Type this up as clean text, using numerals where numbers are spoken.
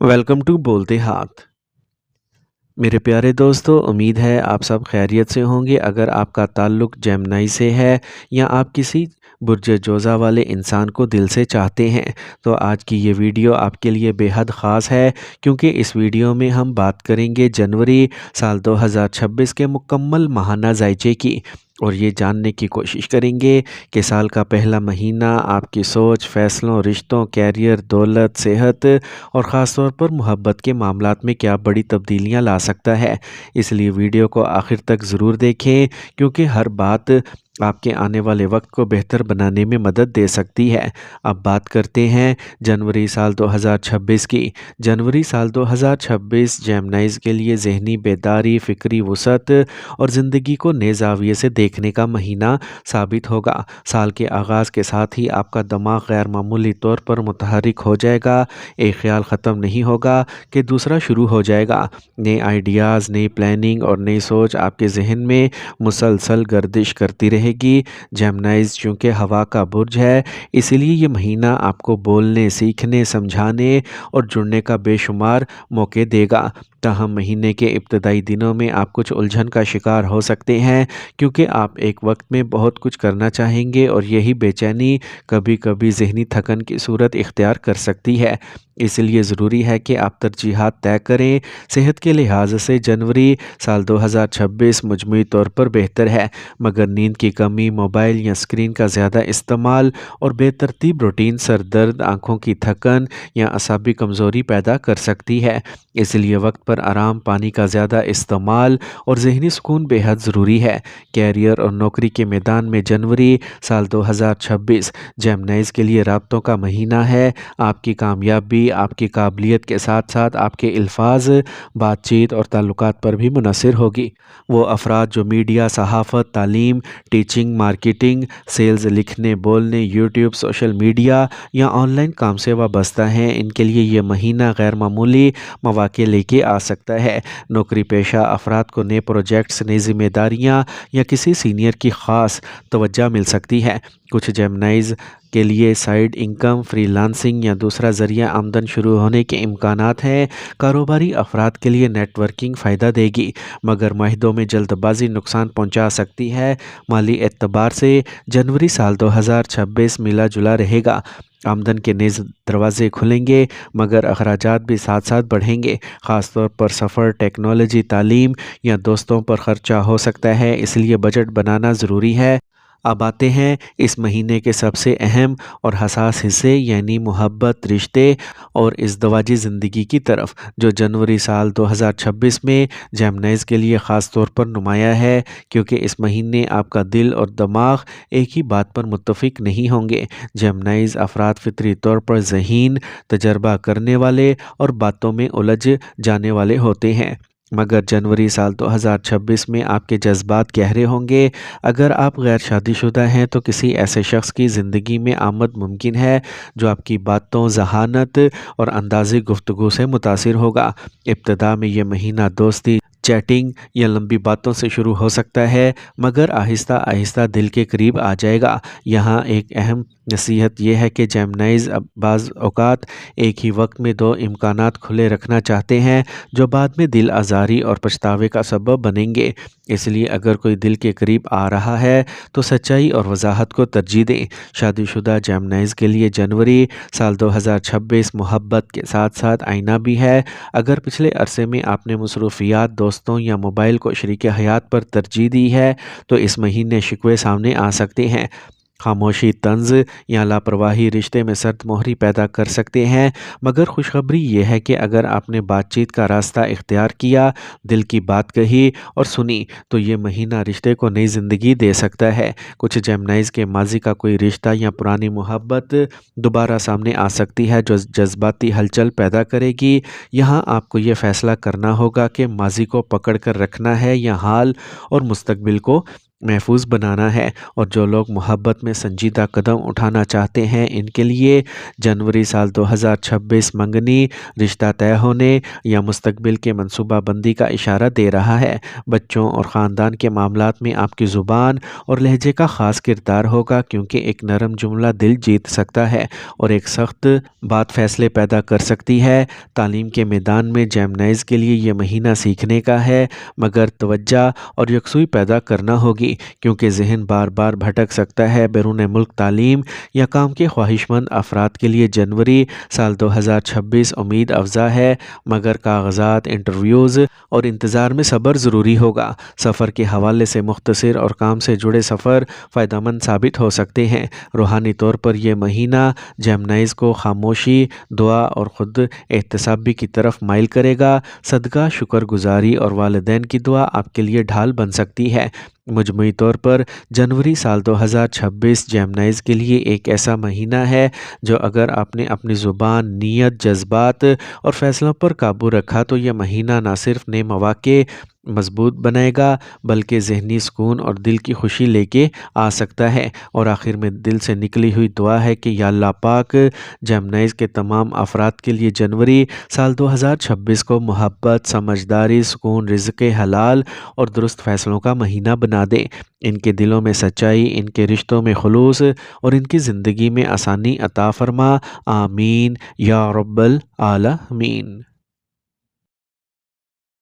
Welcome to बोलते हाथ। मेरे प्यारे दोस्तों, उम्मीद है आप सब खैरियत से होंगे। अगर आपका ताल्लुक़ जेमिनी से है या आप किसी बुर्ज जोज़ा वाले इंसान को दिल से चाहते हैं, तो आज की ये वीडियो आपके लिए बेहद ख़ास है, क्योंकि इस वीडियो में हम बात करेंगे जनवरी साल 2026 के मुकम्मल माहाना जायचे की, और ये जानने की कोशिश करेंगे कि साल का पहला महीना आपकी सोच, फ़ैसलों, रिश्तों, कैरियर, दौलत, सेहत और ख़ास तौर पर मोहब्बत के मामलात में क्या बड़ी तब्दीलियां ला सकता है। इसलिए वीडियो को आखिर तक ज़रूर देखें, क्योंकि हर बात आपके आने वाले वक्त को बेहतर बनाने में मदद दे सकती है। अब बात करते हैं जनवरी साल 2026 की। जनवरी साल 2026 जेमिनीज़ के लिए ज़हनी बेदारी, फ़िक्री वसअत और ज़िंदगी को नए ज़ाविये से देखने का महीना साबित होगा। साल के आगाज़ के साथ ही आपका दिमाग गैर मामूली तौर पर मुतहरिक हो जाएगा। एक ख्याल ख़त्म नहीं होगा कि दूसरा शुरू हो जाएगा। नए आइडियाज़, नई प्लानिंग और नई सोच आपके जहन में मुसलसल गर्दिश करती रहेगी। जेमिनीज़ चूँकि हवा का बुर्ज है, इसीलिए ये महीना आपको बोलने, सीखने, समझाने और जुड़ने का बेशुमार मौके देगा। ताहम महीने के इब्तदाई दिनों में आप कुछ उलझन का शिकार हो सकते हैं, क्योंकि आप एक वक्त में बहुत कुछ करना चाहेंगे और यही बेचैनी कभी कभी ज़हनी थकन की सूरत इख्तियार कर सकती है। इसलिए ज़रूरी है कि आप तरजीहात तय करें। सेहत के लिहाज से जनवरी साल 2026 मजमूई तौर पर बेहतर है, मगर नींद की कमी, मोबाइल या स्क्रीन का ज़्यादा इस्तेमाल और बेतरतीब रूटीन सर दर्द, आँखों की थकन या असाबी कमज़ोरी पैदा कर सकती है। इसलिए वक्त पर आराम, पानी का ज़्यादा इस्तेमाल और ज़हनी सुकून बेहद ज़रूरी है। कैरियर और नौकरी के मैदान में जनवरी साल 2026 जेमिनीज़ के लिए राब्तों का महीना है। आपकी कामयाबी आपकी काबिलियत के साथ साथ आपके अल्फाज, बातचीत और ताल्लुकात पर भी मुनहसर होगी। वो अफराद जो मीडिया, सहाफ़त, तालीम, टीचिंग, मार्केटिंग, सेल्स, लिखने, बोलने, यूट्यूब, सोशल मीडिया या ऑनलाइन काम से वाबस्ता हैं, इनके लिए ये महीना गैर मामूली मौक़े लेके आ सकता है। नौकरी पेशा अफराद को नए प्रोजेक्ट्स, नई जिम्मेदारियाँ या किसी सीनियर की ख़ास तवज्जो मिल सकती है। कुछ जेमिनीज़ के लिए साइड इनकम, फ्रीलांसिंग या दूसरा ज़रिया आमदन शुरू होने के इम्कानात हैं। कारोबारी अफराद के लिए नेटवर्किंग फ़ायदा देगी, मगर माहिदों में जल्दबाजी नुकसान पहुंचा सकती है। माली एतबार से जनवरी साल 2026 मिला जुला रहेगा। आमदन के नए दरवाजे खुलेंगे, मगर अखराजात भी साथ साथ बढ़ेंगे। ख़ास तौर पर सफ़र, टेक्नोलॉजी, तालीम या दोस्तों पर ख़र्चा हो सकता है, इसलिए बजट बनाना ज़रूरी है। अब आते हैं इस महीने के सबसे अहम और हसास हिस्से, यानी मोहब्बत, रिश्ते और इज़दवाजी ज़िंदगी की तरफ, जो जनवरी साल 2026 में जेमिनीज़ के लिए ख़ास तौर पर नुमाया है, क्योंकि इस महीने आपका दिल और दिमाग एक ही बात पर मुत्तफ़िक नहीं होंगे। जेमिनीज़ अफराद फ़ितरी तौर पर ज़हीन, तजर्बा करने वाले और बातों में उलझ जाने वाले होते हैं, मगर जनवरी साल 2026 में आपके जज्बात गहरे होंगे। अगर आप गैर शादीशुदा हैं, तो किसी ऐसे शख्स की ज़िंदगी में आमद मुमकिन है जो आपकी बातों, ज़हानत और अंदाज़े गुफ्तगू से मुतासिर होगा। इब्तिदा में ये महीना दोस्ती, चैटिंग या लंबी बातों से शुरू हो सकता है, मगर आहिस्ता आहिस्ता दिल के करीब आ जाएगा। यहाँ एक अहम नसीहत यह है कि जेमिनीज़ अब बाज़ औक़ात एक ही वक्त में दो इम्कानात खुले रखना चाहते हैं, जो बाद में दिल आज़ारी और पछतावे का सबब बनेंगे। इसलिए अगर कोई दिल के करीब आ रहा है, तो सच्चाई और वजाहत को तरजीह दें। शादीशुदा जेमिनीज़ के लिए जनवरी साल 2026 मोहब्बत के साथ साथ आईना भी है। अगर पिछले अरसे में आपने मसरूफ़ियात, दोस्तों या मोबाइल को शरीक हयात पर तरजीह दी है, तो इस महीने शिकवे सामने आ सकते हैं। खामोशी, तंज़ या लापरवाही रिश्ते में सर्द मोहरी पैदा कर सकते हैं, मगर खुशखबरी ये है कि अगर आपने बातचीत का रास्ता इख्तियार किया, दिल की बात कही और सुनी, तो ये महीना रिश्ते को नई ज़िंदगी दे सकता है। कुछ जेमिनीज़ के माजी का कोई रिश्ता या पुरानी मोहब्बत दोबारा सामने आ सकती है, जो जज्बाती हलचल पैदा करेगी। यहाँ आपको ये फ़ैसला करना होगा कि माजी को पकड़ कर रखना है या हाल और मुस्तकबिल को محفوظ بنانا ہے، اور جو لوگ محبت میں سنجیدہ قدم اٹھانا چاہتے ہیں ان کے لیے جنوری سال 2026 منگنی، رشتہ طے ہونے یا مستقبل کے منصوبہ بندی کا اشارہ دے رہا ہے۔ بچوں اور خاندان کے معاملات میں آپ کی زبان اور لہجے کا خاص کردار ہوگا، کیونکہ ایک نرم جملہ دل جیت سکتا ہے اور ایک سخت بات فیصلے پیدا کر سکتی ہے۔ تعلیم کے میدان میں جیمنائز کے لیے یہ مہینہ سیکھنے کا ہے، مگر توجہ اور یکسوئی پیدا کرنا ہوگی، کیونکہ ذہن بار بار بھٹک سکتا ہے۔ بیرون ملک تعلیم یا کام کے خواہش مند افراد کے لیے جنوری سال 2026 امید افزا ہے، مگر کاغذات، انٹرویوز اور انتظار میں صبر ضروری ہوگا۔ سفر کے حوالے سے مختصر اور کام سے جڑے سفر فائدہ مند ثابت ہو سکتے ہیں۔ روحانی طور پر یہ مہینہ جیمنائز کو خاموشی، دعا اور خود احتسابی کی طرف مائل کرے گا۔ صدقہ، شکر گزاری اور والدین کی دعا آپ کے لیے ڈھال بن سکتی ہے۔ مجموعی طور پر جنوری سال 2026 جیمنائز کے لیے ایک ایسا مہینہ ہے جو اگر آپ نے اپنی زبان، نیت، جذبات اور فیصلوں پر قابو رکھا تو یہ مہینہ نہ صرف نئے مواقع مضبوط بنائے گا بلکہ ذہنی سکون اور دل کی خوشی لے کے آ سکتا ہے۔ اور آخر میں دل سے نکلی ہوئی دعا ہے کہ یا اللہ پاک جیمنائز کے تمام افراد کے لیے جنوری سال 2026 کو محبت، سمجھداری، سکون، رزق حلال اور درست فیصلوں کا مہینہ بنا دے۔ ان کے دلوں میں سچائی، ان کے رشتوں میں خلوص اور ان کی زندگی میں آسانی عطا فرما۔ آمین یا رب العالمین۔